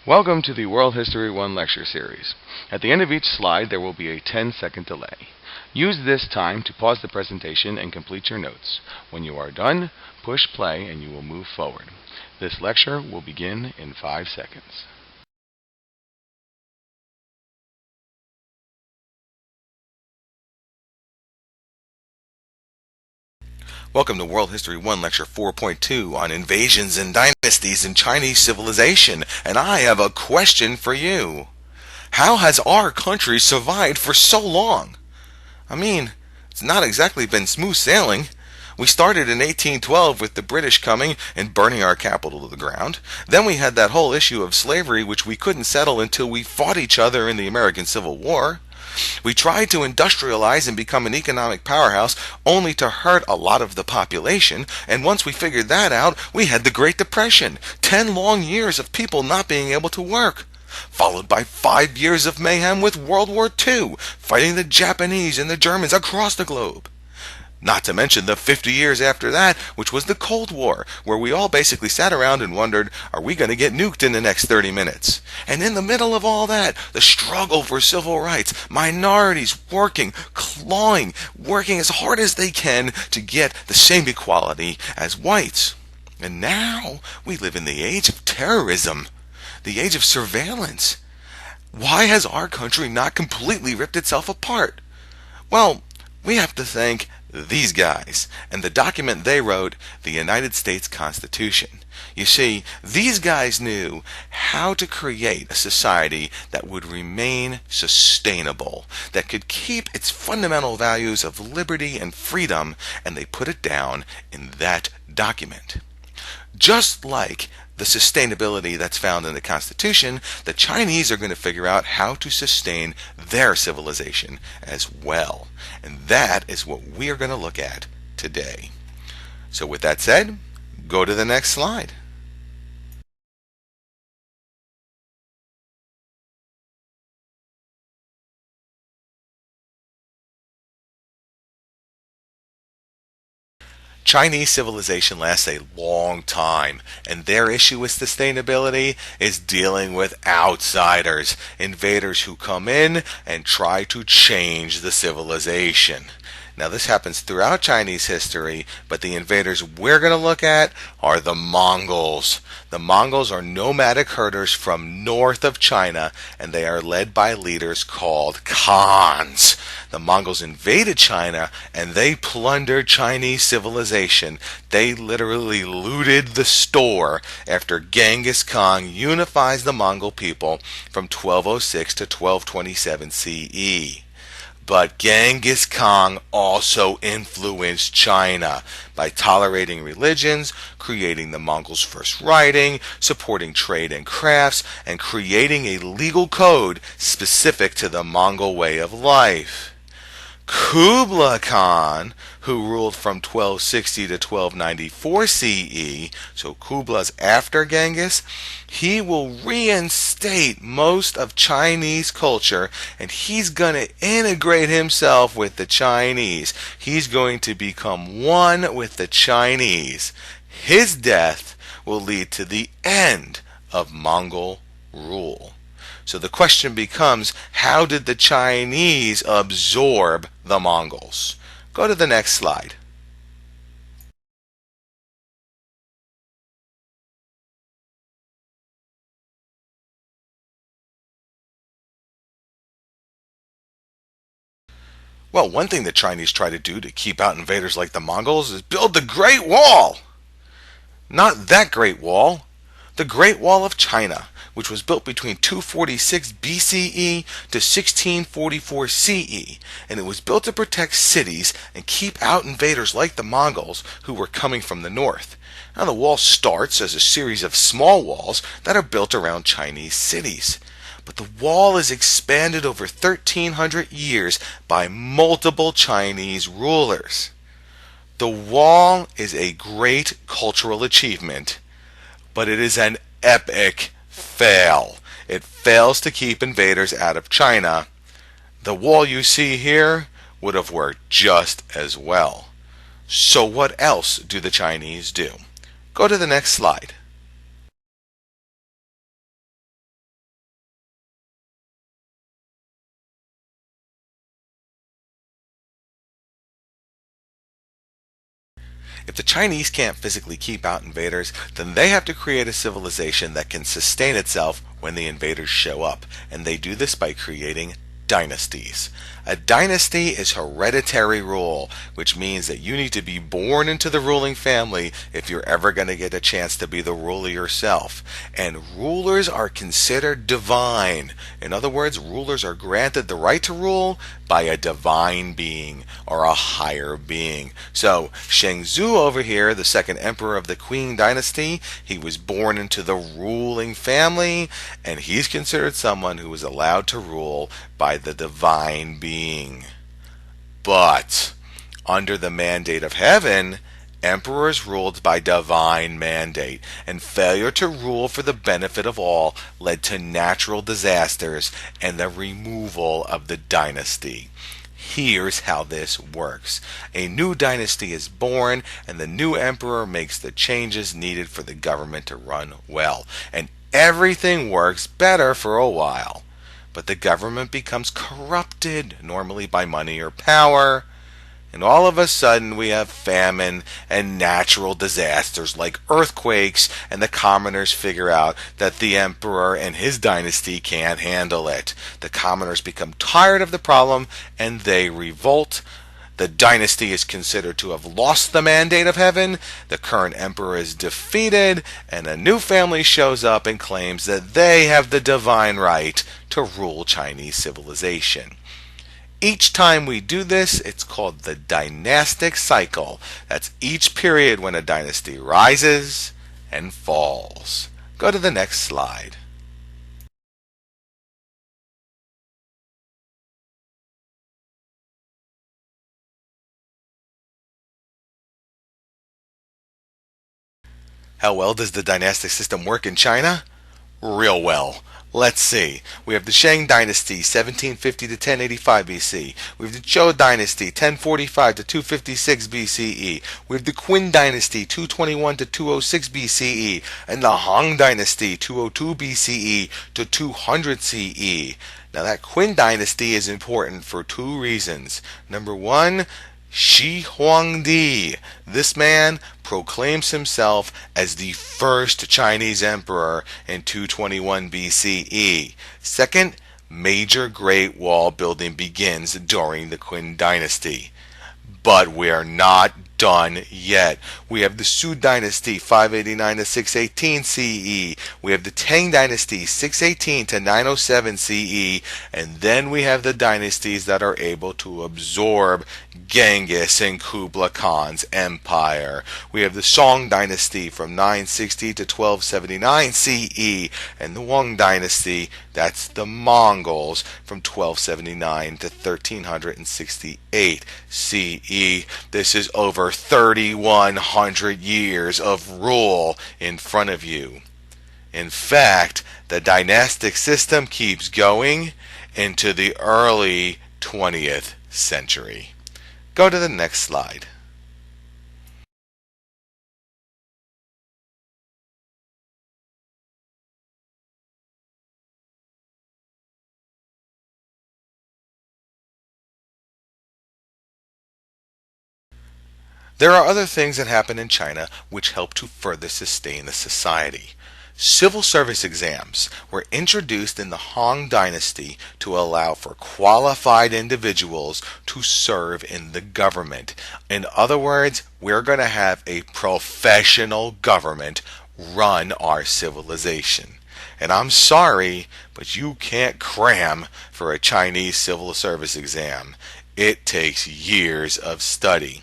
Welcome to the World History 1 lecture series. At the end of each slide there will be a 10-second delay. Use this time to pause the presentation and complete your notes. When you are done, push play and you will move forward. This lecture will begin in 5 seconds. Welcome to World History 1 Lecture 4.2 on invasions and dynasties in Chinese civilization. And I have a question for you. How has our country survived for so long? I mean, it's not exactly been smooth sailing. We started in 1812 with the British coming and burning our capital to the ground. Then we had that whole issue of slavery which we couldn't settle until we fought each other in the American Civil War. We tried to industrialize and become an economic powerhouse only to hurt a lot of the population, and once we figured that out, we had the Great Depression, 10 long years of people not being able to work, followed by 5 years of mayhem with World War II, fighting the Japanese and the Germans across the globe. Not to mention the 50 years after that, which was the Cold War, where we all basically sat around and wondered, are we going to get nuked in the next 30 minutes? And in the middle of all that, the struggle for civil rights, minorities working, clawing, working as hard as they can to get the same equality as whites. And now we live in the age of terrorism, the age of surveillance. Why has our country not completely ripped itself apart? Well, we have to thank these guys and the document they wrote, the United States Constitution. You see, these guys knew how to create a society that would remain sustainable, that could keep its fundamental values of liberty and freedom, and they put it down in that document. Just like the sustainability that's found in the Constitution, the Chinese are going to figure out how to sustain their civilization as well. And that is what we are going to look at today. So with that said, go to the next slide. Chinese civilization lasts a long time, and their issue with sustainability is dealing with outsiders, invaders who come in and try to change the civilization. Now this happens throughout Chinese history, but the invaders we're going to look at are the Mongols. The Mongols are nomadic herders from north of China, and they are led by leaders called Khans. The Mongols invaded China, and they plundered Chinese civilization. They literally looted the store after Genghis Khan unifies the Mongol people from 1206 to 1227 CE. But Genghis Khan also influenced China by tolerating religions, creating the Mongols' first writing, supporting trade and crafts, and creating a legal code specific to the Mongol way of life. Kublai Khan, who ruled from 1260 to 1294 CE, so Kublai's after Genghis, he will reinstate most of Chinese culture, and he's going to integrate himself with the Chinese. He's going to become one with the Chinese. His death will lead to the end of Mongol rule. So the question becomes, how did the Chinese absorb the Mongols? Go to the next slide. Well, one thing the Chinese try to do to keep out invaders like the Mongols is build the Great Wall. Not that Great Wall. The Great Wall of China, which was built between 246 BCE to 1644 CE, and it was built to protect cities and keep out invaders like the Mongols who were coming from the north. Now the wall starts as a series of small walls that are built around Chinese cities. But the wall is expanded over 1,300 years by multiple Chinese rulers. The wall is a great cultural achievement, but it is an epic fail. It fails to keep invaders out of China. The wall you see here would have worked just as well. So what else do the Chinese do? Go to the next slide. If the Chinese can't physically keep out invaders, then they have to create a civilization that can sustain itself when the invaders show up, and they do this by creating dynasties. A dynasty is hereditary rule, which means that you need to be born into the ruling family if you're ever going to get a chance to be the ruler yourself. And rulers are considered divine. In other words, rulers are granted the right to rule by a divine being or a higher being. So Shengzhou over here, the second emperor of the Qing dynasty, he was born into the ruling family, and he's considered someone who is allowed to rule by the divine being. But under the mandate of heaven, emperors ruled by divine mandate, and failure to rule for the benefit of all led to natural disasters and the removal of the dynasty. Here's how this works. A new dynasty is born, and the new emperor makes the changes needed for the government to run well. And everything works better for a while. But the government becomes corrupted, normally by money or power. And all of a sudden we have famine and natural disasters like earthquakes, and the commoners figure out that the emperor and his dynasty can't handle it. The commoners become tired of the problem and they revolt. The dynasty is considered to have lost the mandate of heaven. The current emperor is defeated, and a new family shows up and claims that they have the divine right to rule Chinese civilization. Each time we do this, it's called the dynastic cycle. That's each period when a dynasty rises and falls. Go to the next slide. How well does the dynastic system work in China? Real well. Let's see. We have the Shang Dynasty, 1750 to 1085 BC. We have the Zhou Dynasty, 1045 to 256 BCE. We have the Qin Dynasty, 221 to 206 BCE. And the Han Dynasty, 202 BCE to 200 CE. Now that Qin Dynasty is important for two reasons. Number one, Shi Huangdi. This man proclaims himself as the first Chinese emperor in 221 BCE. Second, major Great Wall building begins during the Qin Dynasty. But we're not done yet. We have the Sui Dynasty, 589 to 618 CE. We have the Tang Dynasty, 618 to 907 CE. And then we have the dynasties that are able to absorb Genghis and Kublai Khan's empire. We have the Song Dynasty from 960 to 1279 CE. And the Wang Dynasty, that's the Mongols, from 1279 to 1368 CE. This is over 3,100 years of rule in front of you. In fact, the dynastic system keeps going into the early 20th century. Go to the next slide. There are other things that happen in China which help to further sustain the society. Civil service exams were introduced in the Han Dynasty to allow for qualified individuals to serve in the government. In other words, we're going to have a professional government run our civilization. And I'm sorry, but you can't cram for a Chinese civil service exam. It takes years of study.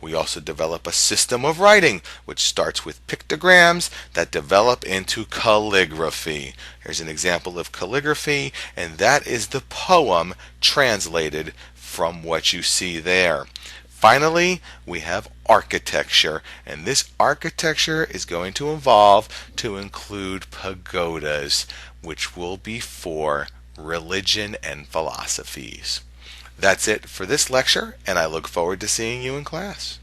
We also develop a system of writing, which starts with pictograms that develop into calligraphy. Here's an example of calligraphy, and that is the poem translated from what you see there. Finally, we have architecture, and this architecture is going to evolve to include pagodas, which will be for religion and philosophies. That's it for this lecture, and I look forward to seeing you in class.